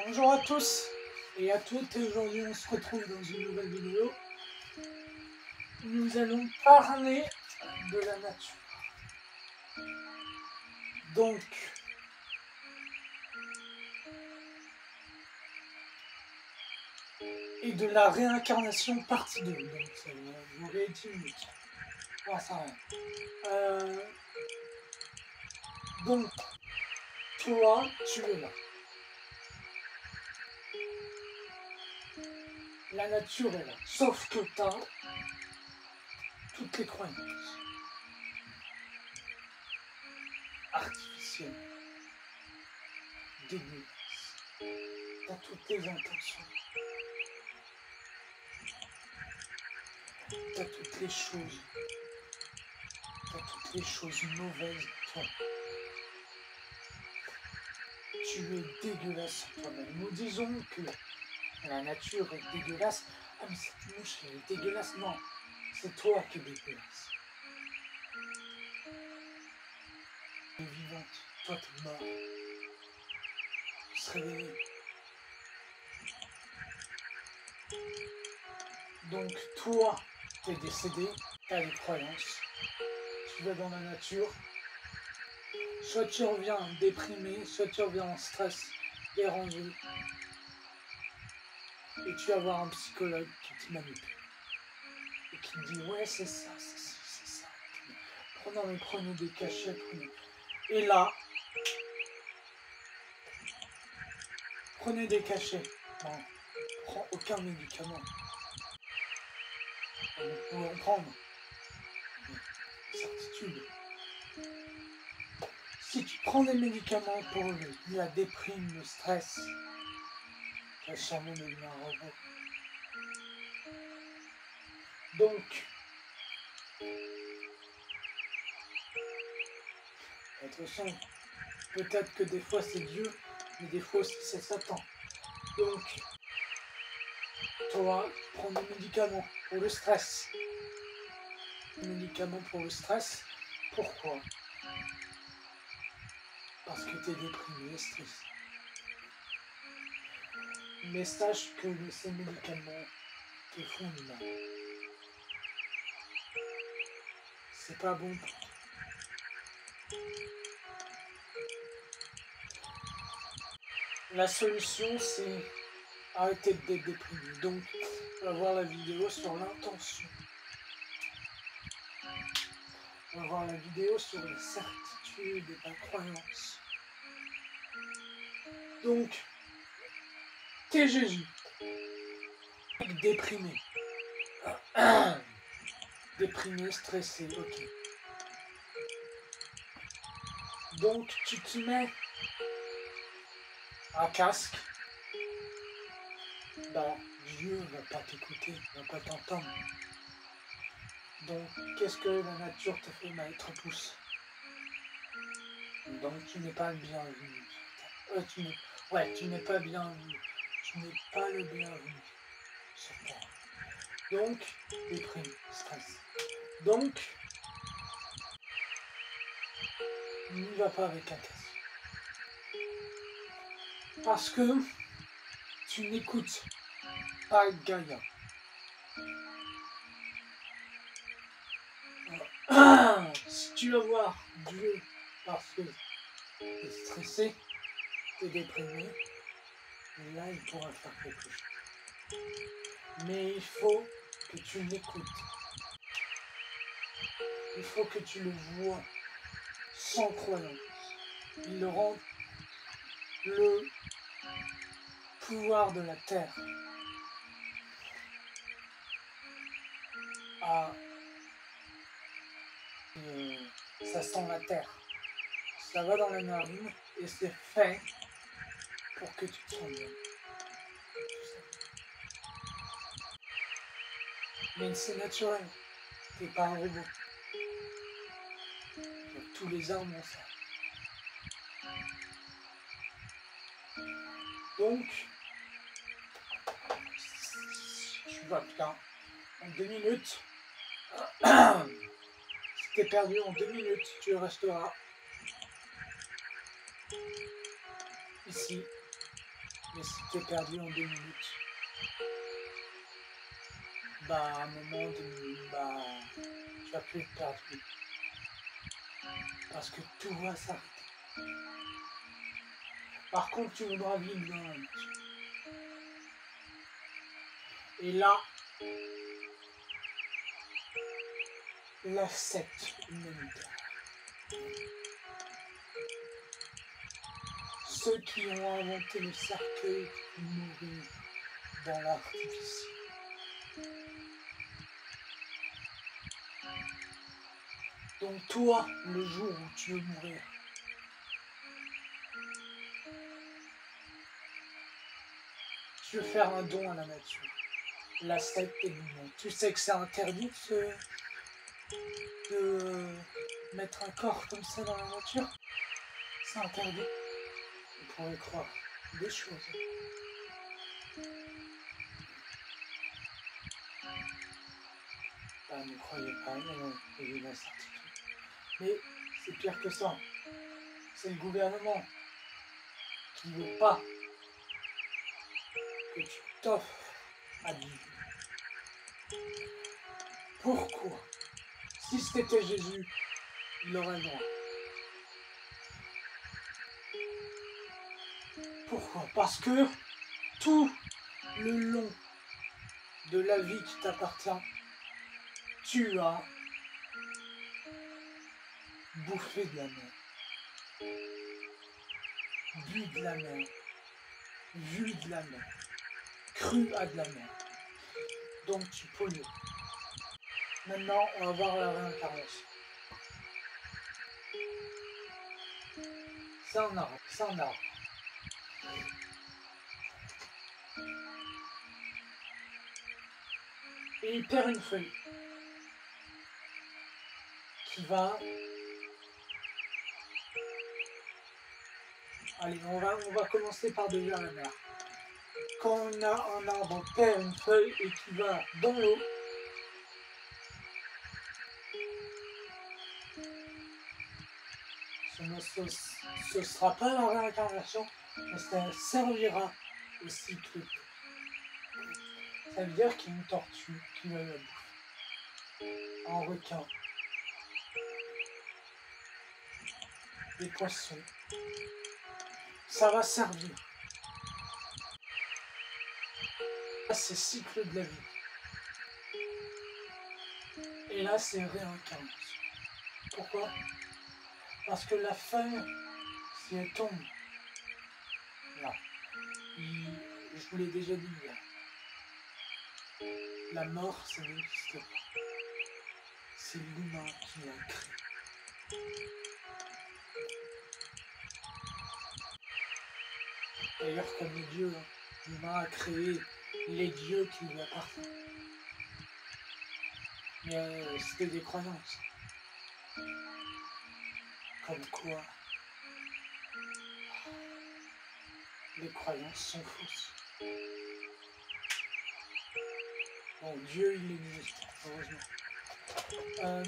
Bonjour à tous et à toutes, et aujourd'hui on se retrouve dans une nouvelle vidéo. Nous allons parler de la nature. Donc, et de la réincarnation partie 2. Donc ça va durer 10 minutes. Non, ça rien. Donc, toi, tu es là. La nature est là. Sauf que tu as toutes les croyances artificielles, dégueulasses. Tu as toutes tes intentions. Tu as toutes les choses. Tu as toutes les choses mauvaises en toi. Tu es dégueulasse en toi-même. Nous disons que la nature est dégueulasse. Ah mais cette mouche elle est dégueulasse. Non, c'est toi qui es dégueulasse. Elle est vivante. Toi t'es mort. Tu se réveiller. Donc toi t'es décédé. T'as des croyances. Tu vas dans la nature. Soit tu reviens déprimé, soit tu reviens en stress, dérangé. Et tu vas voir un psychologue qui te manipule. Et qui te dit ouais c'est ça, c'est ça, c'est ça. Prenez des cachets, prenez. Et là, prenez des cachets. Non, prends aucun médicament. Vous pouvez en prendre. Mais certitude. Si tu prends des médicaments pour la déprime, le stress, tu vas sûrement devenir un robot. Donc, attention, peut-être que des fois c'est Dieu, mais des fois aussi c'est Satan. Donc, toi, prends des médicaments pour le stress. Des médicaments pour le stress, pourquoi? Parce que tu es déprimé, stressé. Mais sache que ces médicaments te font du mal. C'est pas bon pour toi. La solution, c'est arrêter d'être déprimé. Donc, on va voir la vidéo sur l'intention. On va voir la vidéo sur la certitude et la croyance. Donc, t'es Jésus. Déprimé. Déprimé, stressé, ok. Donc, tu te mets un casque. Bah, Dieu va pas t'écouter, va pas t'entendre. Donc, qu'est-ce que la nature te fait? Bah, elle te repousse. Donc, tu n'es pas le bienvenu. Tu n'es pas bienvenu. Tu n'es pas le bienvenu sur Terre. Donc, déprime, stress. Donc, n'y va pas avec un casque. Parce que tu n'écoutes pas Gaïa. Si tu vas voir Dieu parce que tu es stressé, tu es déprimé, là il pourra faire quelque chose. Mais il faut que tu l'écoutes. Il faut que tu le vois sans croyance. Il rend le pouvoir de la terre à ça sent la terre. Ça va dans la narine et c'est fait pour que tu te sentes bien. Mais c'est naturel. T'es pas un robot. Tous les arbres ont ça. Donc, tu vas bien. En 2 minutes, si t'es perdu en 2 minutes, tu resteras ici. Mais si t'es perdu en 2 minutes, bah à un moment, bah tu vas plus être perdu. Parce que tout va s'arrêter. Par contre, tu voudras vivre dans la nature. Et là, la secte humanitaire. Ceux qui ont inventé le cercueil pour mourir dans l'artificiel. Donc toi, le jour où tu veux mourir, tu veux faire un don à la nature. La secte est non. Tu sais que c'est interdit de mettre un corps comme ça dans la nature. C'est interdit. On pourrait croire des choses. Ah, ne croyez pas, non, il y a une incertitude. Mais c'est pire que ça. C'est le gouvernement qui ne veut pas que tu t'offres à Dieu. Pourquoi? Si c'était Jésus, il aurait le droit. Pourquoi? Parce que tout le long de la vie qui t'appartient, tu as bouffé de la mer, bu de la mer, vu de la mer, cru à de la mer. Donc tu pollues. Maintenant, on va voir la réincarnation. C'est un arbre, c'est un arbre. Et il perd une feuille qui va... Allez, on va commencer par déjà la mer. Quand on a un arbre perd une feuille et qui va dans l'eau, ce ne sera pas la réincarnation, mais ça servira au cycle. Ça veut dire qu'il y a une tortue qui va la bouffer, un requin, des poissons. Ça va servir. C'est cycle de la vie. Et là, c'est réincarnation. Pourquoi? Parce que la feuille, si elle tombe, là, je vous l'ai déjà dit hier, la mort, ça n'existe pas. C'est l'humain qui l'a créé. D'ailleurs, comme les dieux, l'humain a créé les dieux qui lui appartiennent. Mais c'était des croyances. Comme quoi, les croyances sont fausses. Bon, Dieu, il existe, heureusement.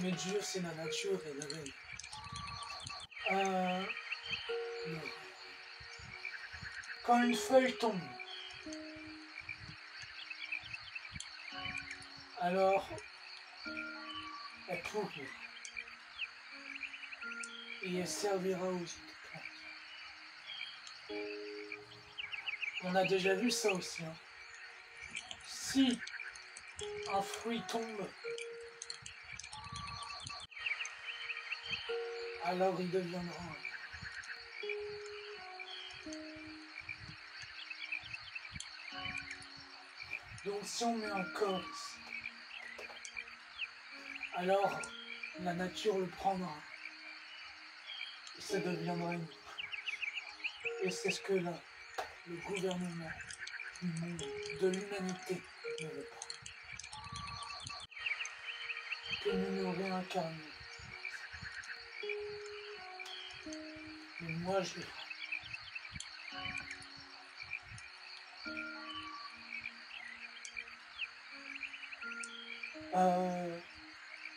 Mais Dieu, c'est la nature et le réel. Quand une feuille tombe, alors elle pourrit et elle servira aux autres plantes. On a déjà vu ça aussi. Hein. Si un fruit tombe, alors il deviendra un. Donc si on met un corps ici, alors la nature le prendra et ça deviendra une. Et c'est ce que là, le gouvernement du monde, de l'humanité ne veut pas. Que nous nous réincarnions. Mais moi je le ferai.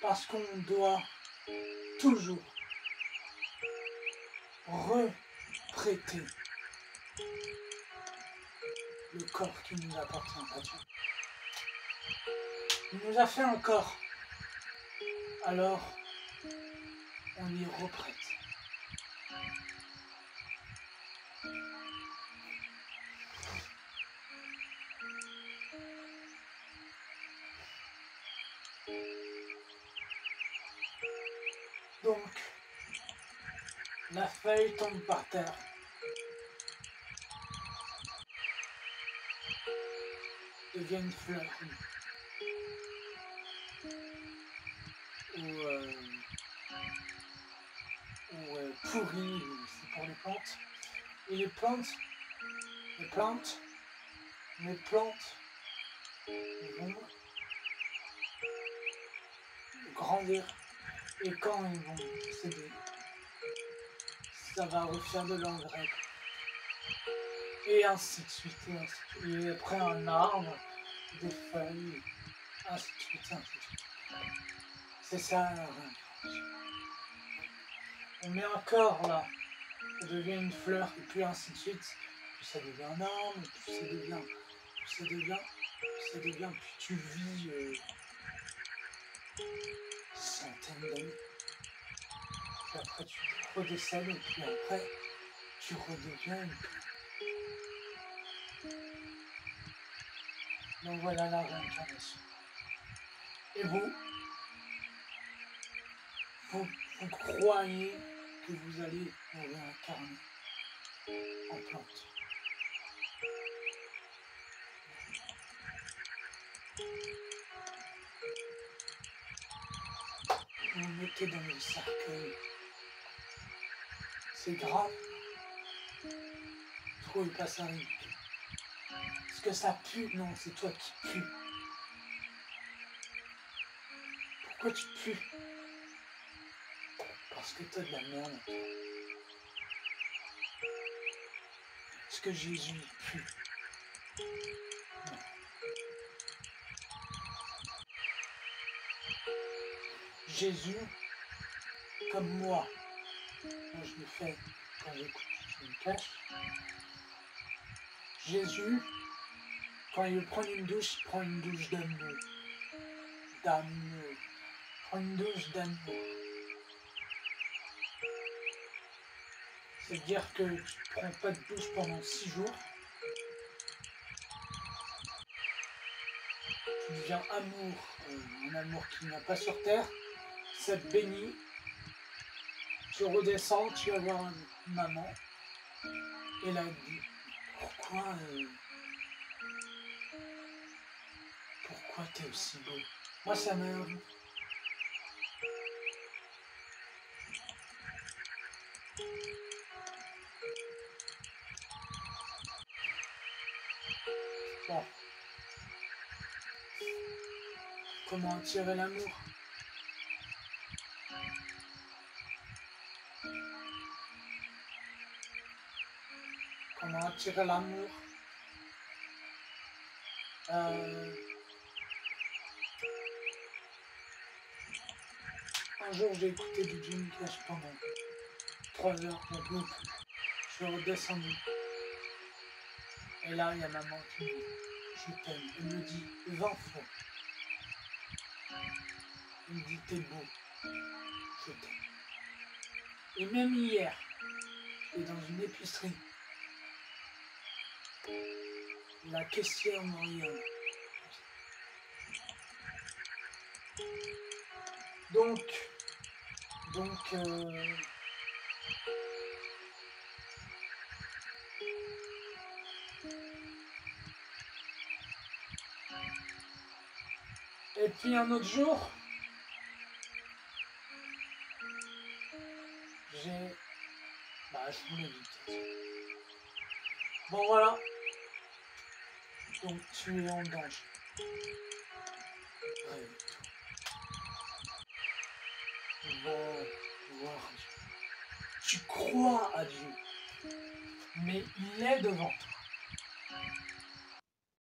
Parce qu'on doit toujours reprêter le corps qui nous appartient à Dieu. Il nous a fait un corps. Alors, on y reprête. Donc, la feuille tombe par terre. Devient une fleur. Ou pourrie, c'est pour les plantes. Et les plantes vont grandir. Et quand ils vont décéder, ça va refaire de l'engrais. Et ainsi de suite, et ainsi de suite. Et après un arbre, des feuilles, ainsi de suite, ainsi de suite. C'est ça la réincarnation. On met un corps là, ça devient une fleur, et puis ainsi de suite. Puis ça devient un arbre, puis ça devient, puis tu vis centaines d'années. Puis après tu redécèdes, et puis après tu redeviens une plante. Donc voilà la réincarnation. Et vous croyez que vous allez vous réincarner en plante. Vous vous mettez dans le cercueil. C'est grave. Trouvez pas ça ridicule. Est-ce que ça pue? Non, c'est toi qui pue. Pourquoi tu pues? Parce que t'as de la merde en toi. Est-ce que Jésus pue? Non. Jésus, comme moi je le fais quand j'écoute, je me cache. Jésus, quand il veut prendre une douche, il prend une douche d'amour. D'amour. Prends une douche d'amour. C'est-à-dire que tu ne prends pas de douche pendant 6 jours. Tu deviens amour, un amour qui n'y a pas sur terre. Ça te bénit. Tu redescends, tu vas voir maman. Et là, elle dit, pourquoi t'es aussi beau? Moi, ça m'a... Bon. Comment attirer l'amour? Comment attirer l'amour? Un jour, j'ai écouté du Johnny Cash pendant 3 heures, j'en peux plus. Je suis redescendu. Et là, il y a maman qui me dit, je t'aime. Elle me dit 20 fois. Elle me dit, t'es beau. Je t'aime. Et même hier, j'étais dans une épicerie. La caissière me regarde. Donc, et puis un autre jour, je vous l'ai dit peut-être. Bon voilà. Donc tu es en danger. Réveille-toi. Va voir Dieu. Tu crois à Dieu, mais il est devant toi.